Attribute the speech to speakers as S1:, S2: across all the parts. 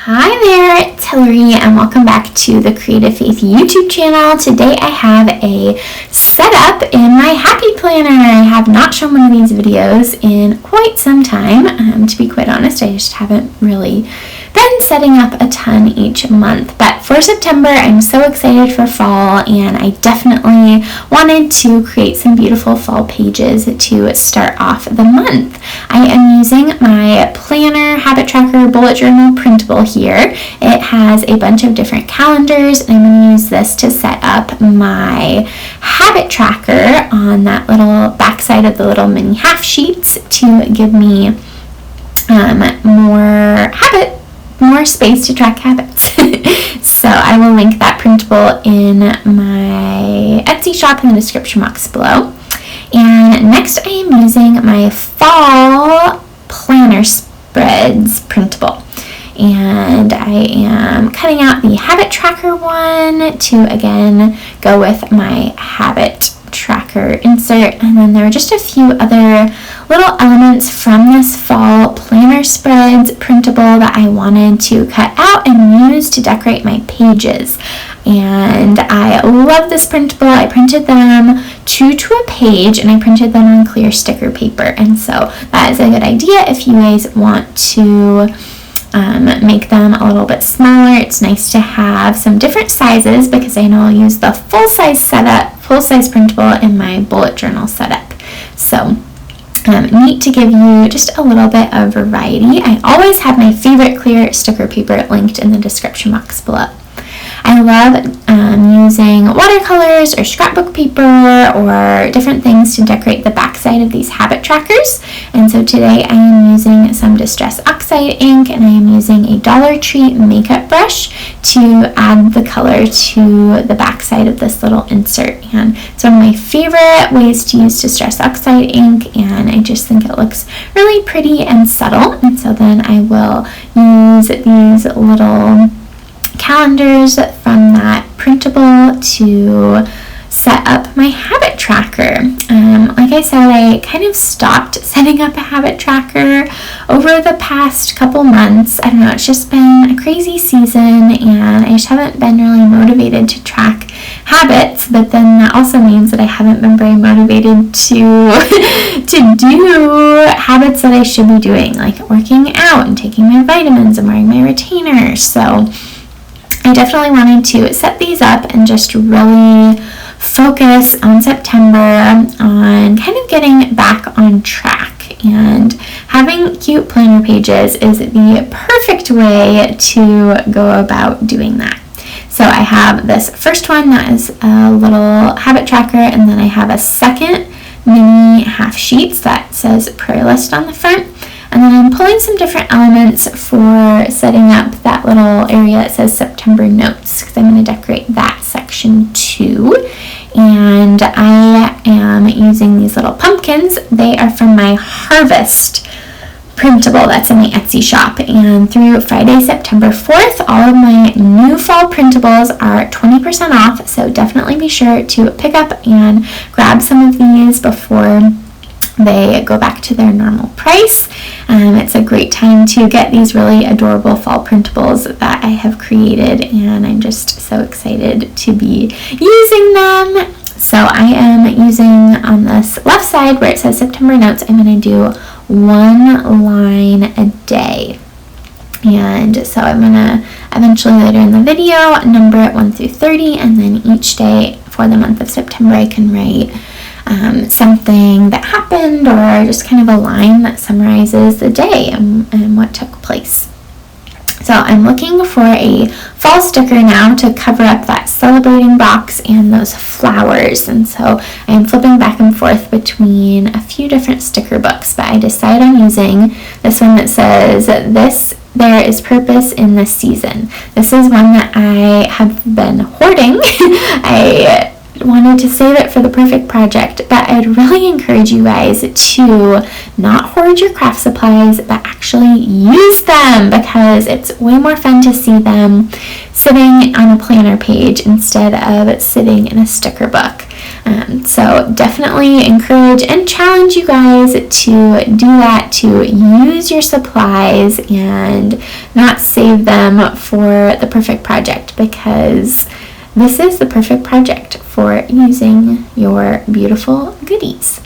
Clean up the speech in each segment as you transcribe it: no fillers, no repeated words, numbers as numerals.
S1: Hi there, it's Hillary and welcome back to the Creative Faith YouTube channel. Today I have a setup in my Happy Planner. I have not shown one of these videos in quite some time. To be quite honest, I just haven't really been setting up a ton each month. But for September, I'm so excited for fall and I definitely wanted to create some beautiful fall pages to start off the month. I am using my planner, habit tracker, bullet journal printable here. It has a bunch of different calendars and I'm going to use this to set up my habit tracker on that little back side of the little mini half sheets to give me more space to track habits. So I will link that printable in my Etsy shop in the description box below. And next I am using my fall planner spreads printable. And I am cutting out the habit tracker one to again go with my habit tracker insert, and then there are just a few other little elements from this fall planner spreads printable that I wanted to cut out and use to decorate my pages. And I love this printable. I printed them true to a page and I printed them on clear sticker paper, and so that is a good idea if you guys want to make them a little bit smaller. It's nice to have some different sizes because I know I'll use the full-size printable in my bullet journal setup. So neat to give you just a little bit of variety. I always have my favorite clear sticker paper linked in the description box below. I love using watercolors or scrapbook paper or different things to decorate the backside of these habit trackers. And so today I am using some Distress Oxide ink and I am using a Dollar Tree makeup brush to add the color to the backside of this little insert. And it's one of my favorite ways to use Distress Oxide ink, and I just think it looks really pretty and subtle. And so then I will use these little calendars from that printable to set up my habit tracker. Like I said, I kind of stopped setting up a habit tracker over the past couple months. I don't know, it's just been a crazy season and I just haven't been really motivated to track habits, but then that also means that I haven't been very motivated to do habits that I should be doing, like working out and taking my vitamins and wearing my retainer. So I definitely wanted to set these up and just really focus on September on kind of getting back on track. And having cute planner pages is the perfect way to go about doing that. So I have this first one that is a little habit tracker, and then I have a second mini half sheets that says prayer list on the front. And then I'm pulling some different elements for setting up that little area that says September notes, because I'm going to decorate that section too. And I am using these little pumpkins. They are from my Harvest printable that's in the Etsy shop. And through Friday, September 4th, all of my new fall printables are 20% off. So definitely be sure to pick up and grab some of these before they go back to their normal price. It's a great time to get these really adorable fall printables that I have created, and I'm just so excited to be using them. So I am using on this left side where it says September notes, I'm going to do one line a day. And so I'm going to eventually later in the video number it 1 through 30, and then each day for the month of September I can write something that happened or just kind of a line that summarizes the day and what took place. So I'm looking for a fall sticker now to cover up that celebrating box and those flowers. And so I'm flipping back and forth between a few different sticker books, but I decided on using this one that says there is purpose in this season. This is one that I have been hoarding. I wanted to save it for the perfect project, but I'd really encourage you guys to not hoard your craft supplies, but actually use them, because it's way more fun to see them sitting on a planner page instead of sitting in a sticker book. So definitely encourage and challenge you guys to do that, to use your supplies and not save them for the perfect project, because this is the perfect project for using your beautiful goodies.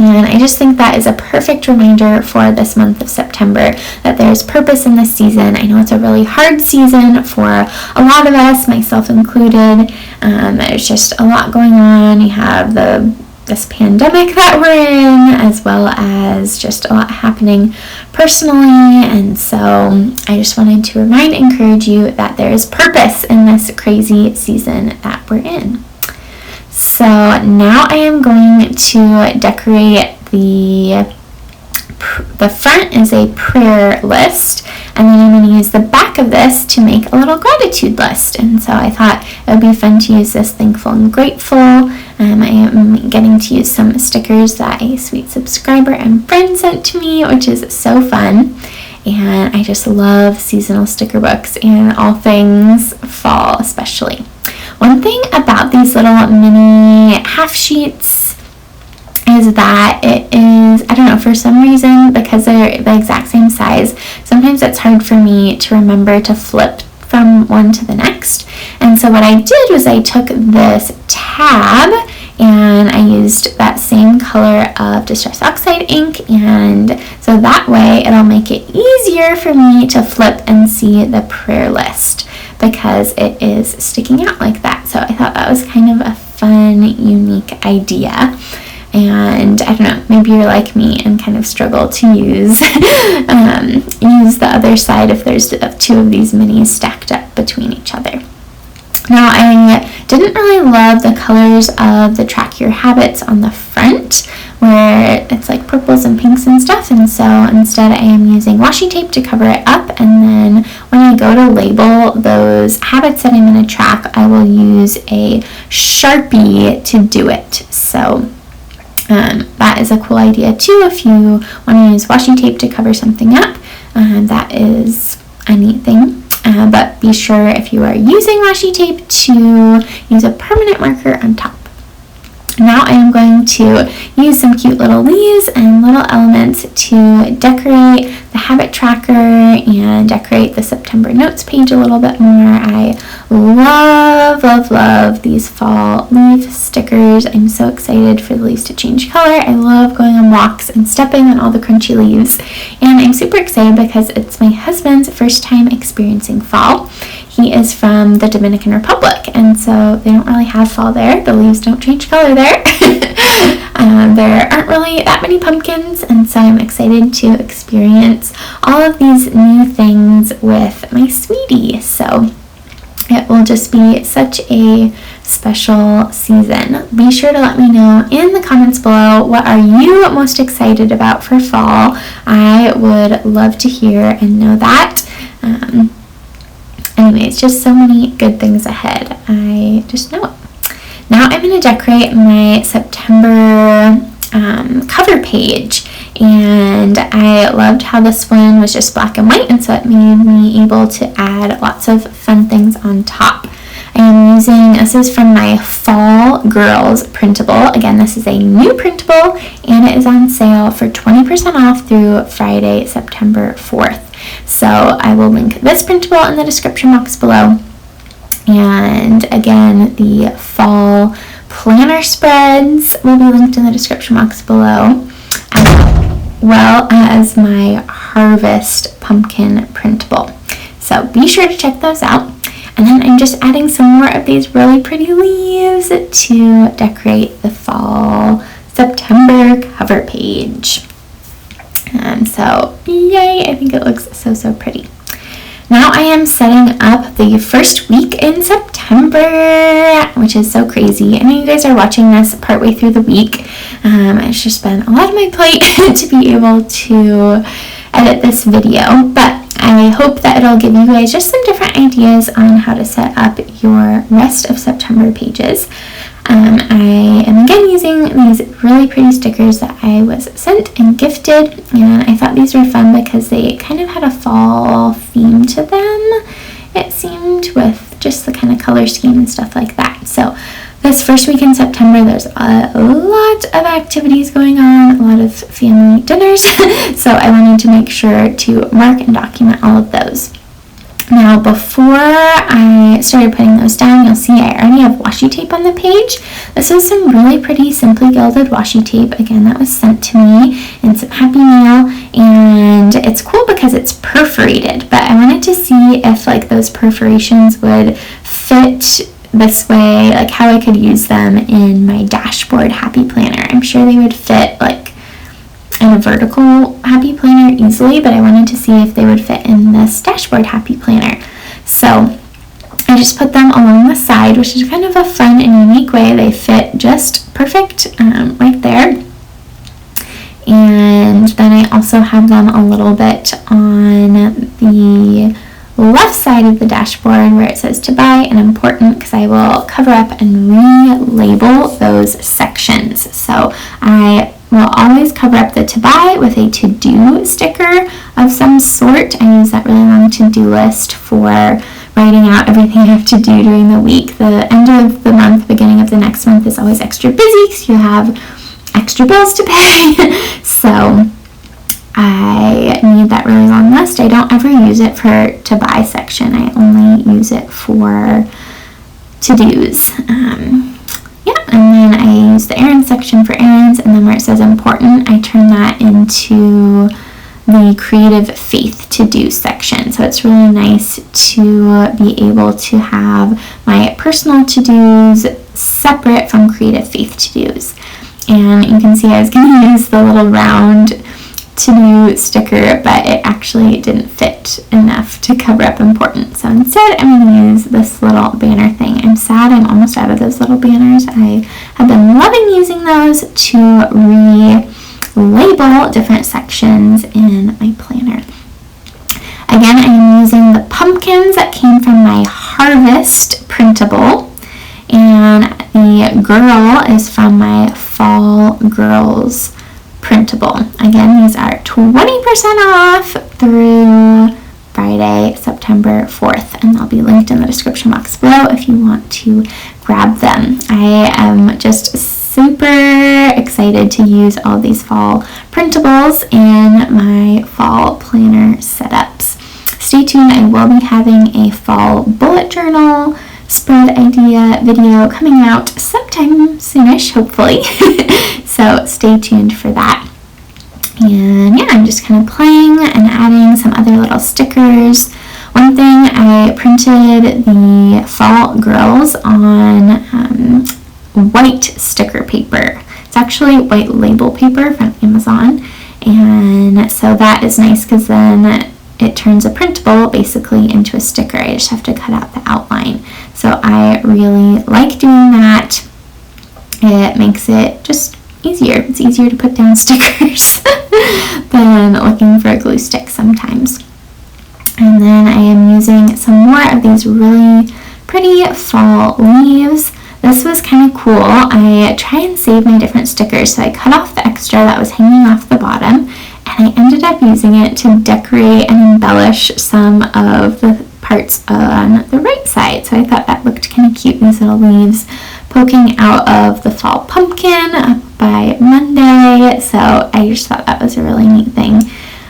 S1: And I just think that is a perfect reminder for this month of September, that there's purpose in this season. I know it's a really hard season for a lot of us, myself included. There's just a lot going on. You have this pandemic that we're in, as well as just a lot happening personally. And so I just wanted to encourage you that there is purpose in this crazy season that we're in. So now I am going to decorate the front is a prayer list, and then I'm going to use the back of this to make a little gratitude list. And so I thought it would be fun to use this thankful and grateful. I am getting to use some stickers that a sweet subscriber and friend sent to me, which is so fun. And I just love seasonal sticker books and all things fall especially. One thing about these little mini half sheets is that it is, I don't know, for some reason, because they're the exact same size, sometimes it's hard for me to remember to flip from one to the next. And so what I did was I took this tab and I used that same color of Distress Oxide ink, and so that way it'll make it easier for me to flip and see the prayer list, because it is sticking out like that. So I thought that was kind of a fun, unique idea. And I don't know, maybe you're like me and kind of struggle to use use the other side if there's two of these minis stacked up between each other. Now, I didn't really love the colors of the Track Your Habits on the front, where it's like purples and pinks and stuff, and so instead I am using washi tape to cover it up, and then when I go to label those habits that I'm going to track, I will use a Sharpie to do it. So that is a cool idea too, if you want to use washi tape to cover something up. That is a neat thing. But be sure, if you are using washi tape, to use a permanent marker on top. Now I am going to use some cute little leaves and little elements to decorate the habit tracker and decorate the September notes page a little bit more. I love these fall leaf stickers. I'm so excited for the leaves to change color. I love going on walks and stepping on all the crunchy leaves. And I'm super excited because it's my husband's first time experiencing fall. He is from the Dominican Republic, and so they don't really have fall there. The leaves don't change color there. There aren't really that many pumpkins, and so I'm excited to experience all of these new things with my sweetie. So it will just be such a special season. Be sure to let me know in the comments below, what are you most excited about for fall? I would love to hear and know that. Anyways, just so many good things ahead. I just know it. Now I'm going to decorate my September cover page, and I loved how this one was just black and white, and so it made me able to add lots of fun things on top. I am using, this is from my Fall Girls printable. Again, this is a new printable, and it is on sale for 20% off through Friday, September 4th. So I will link this printable in the description box below. And again, the fall planner spreads will be linked in the description box below, as well as my Harvest pumpkin printable. So be sure to check those out. And then I'm just adding some more of these really pretty leaves to decorate the fall September cover page. So yay, I think it looks so pretty. Now I am setting up the first week in September, which is so crazy. I know you guys are watching this partway through the week. It's just been a lot on my plate to be able to edit this video, but I hope that it'll give you guys just some different ideas on how to set up your rest of September pages. I am again using these really pretty stickers that I was sent and gifted, and I thought these were fun because they kind of had a fall theme to them, it seemed, with just the kind of color scheme and stuff like that. So This first week in September, there's a lot of activities going on, a lot of family dinners, so I wanted to make sure to mark and document all of those. Now, before I started putting those down, you'll see I already have washi tape on the page. This is some really pretty Simply Gilded washi tape. Again, that was sent to me in some Happy Mail, and it's cool because it's perforated, but I wanted to see if like those perforations would fit this way, like how I could use them in my dashboard Happy Planner. I'm sure they would fit like in a vertical Happy Planner easily, but I wanted to see if they would fit in this dashboard Happy Planner. So I just put them along the side, which is kind of a fun and unique way. They fit just perfect right there. And then I also have them a little bit on the left side of the dashboard where it says to buy and important, because I will cover up and relabel those sections. So I will always cover up the to buy with a to-do sticker of some sort. I use that really long to-do list for writing out everything I have to do during the week. The end of the month, beginning of the next month is always extra busy because you have extra bills to pay. So I need that really long list. I don't ever use it for to buy section. I only use it for to-dos. And then I use the errands section for errands, and then where it says important, I turn that into the creative faith to-do section. So it's really nice to be able to have my personal to-dos separate from creative faith to-dos. And you can see I was going to use the little round to-do sticker, but it actually didn't fit enough to cover up important. So instead, I'm going to use this little banner thing. I'm sad I'm almost out of those little banners. I have been loving using those to relabel different sections in my planner. Again, I'm using the pumpkins that came from my Harvest printable, and the girl is from my Fall Girls printable. Again, these are 20% off through Friday, September 4th, and they'll be linked in the description box below if you want to grab them. I am just super excited to use all these fall printables in my fall planner setups. Stay tuned, I will be having a fall bullet journal spread idea video coming out sometime soonish, hopefully. So stay tuned for that. And yeah, I'm just kind of playing and adding some other little stickers. One thing, I printed the Fall Girls on white sticker paper. It's actually white label paper from Amazon, and so that is nice because then it turns a printable basically into a sticker. I just have to cut out the outline. So I really like doing that. It makes it just easier. It's easier to put down stickers than looking for a glue stick sometimes. And then I am using some more of these really pretty fall leaves. This was kind of cool. I try and save my different stickers, so I cut off the extra that was hanging off the bottom, and I ended up using it to decorate and embellish some of the parts on the right side. So I thought that looked kind of cute, these little leaves poking out of the fall pumpkin up by Monday. So I just thought that was a really neat thing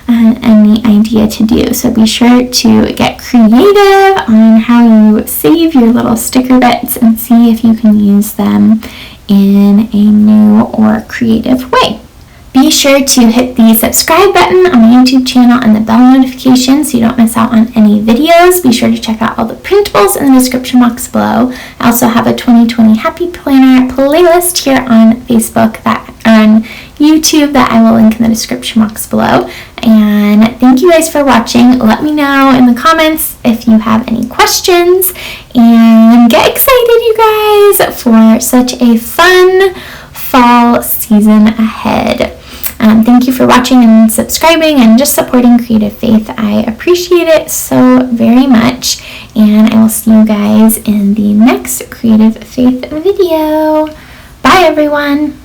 S1: and a neat idea to do. So be sure to get creative on how you save your little sticker bits and see if you can use them in a new or creative way. Be sure to hit the subscribe button on my YouTube channel and the bell notification so you don't miss out on any videos. Be sure to check out all the printables in the description box below. I also have a 2020 Happy Planner playlist here on Facebook on YouTube that I will link in the description box below. And thank you guys for watching. Let me know in the comments if you have any questions, and get excited, you guys, for such a fun fall season ahead. Thank you for watching and subscribing and just supporting Creative Faith. I appreciate it so very much, and I will see you guys in the next Creative Faith video. Bye, everyone.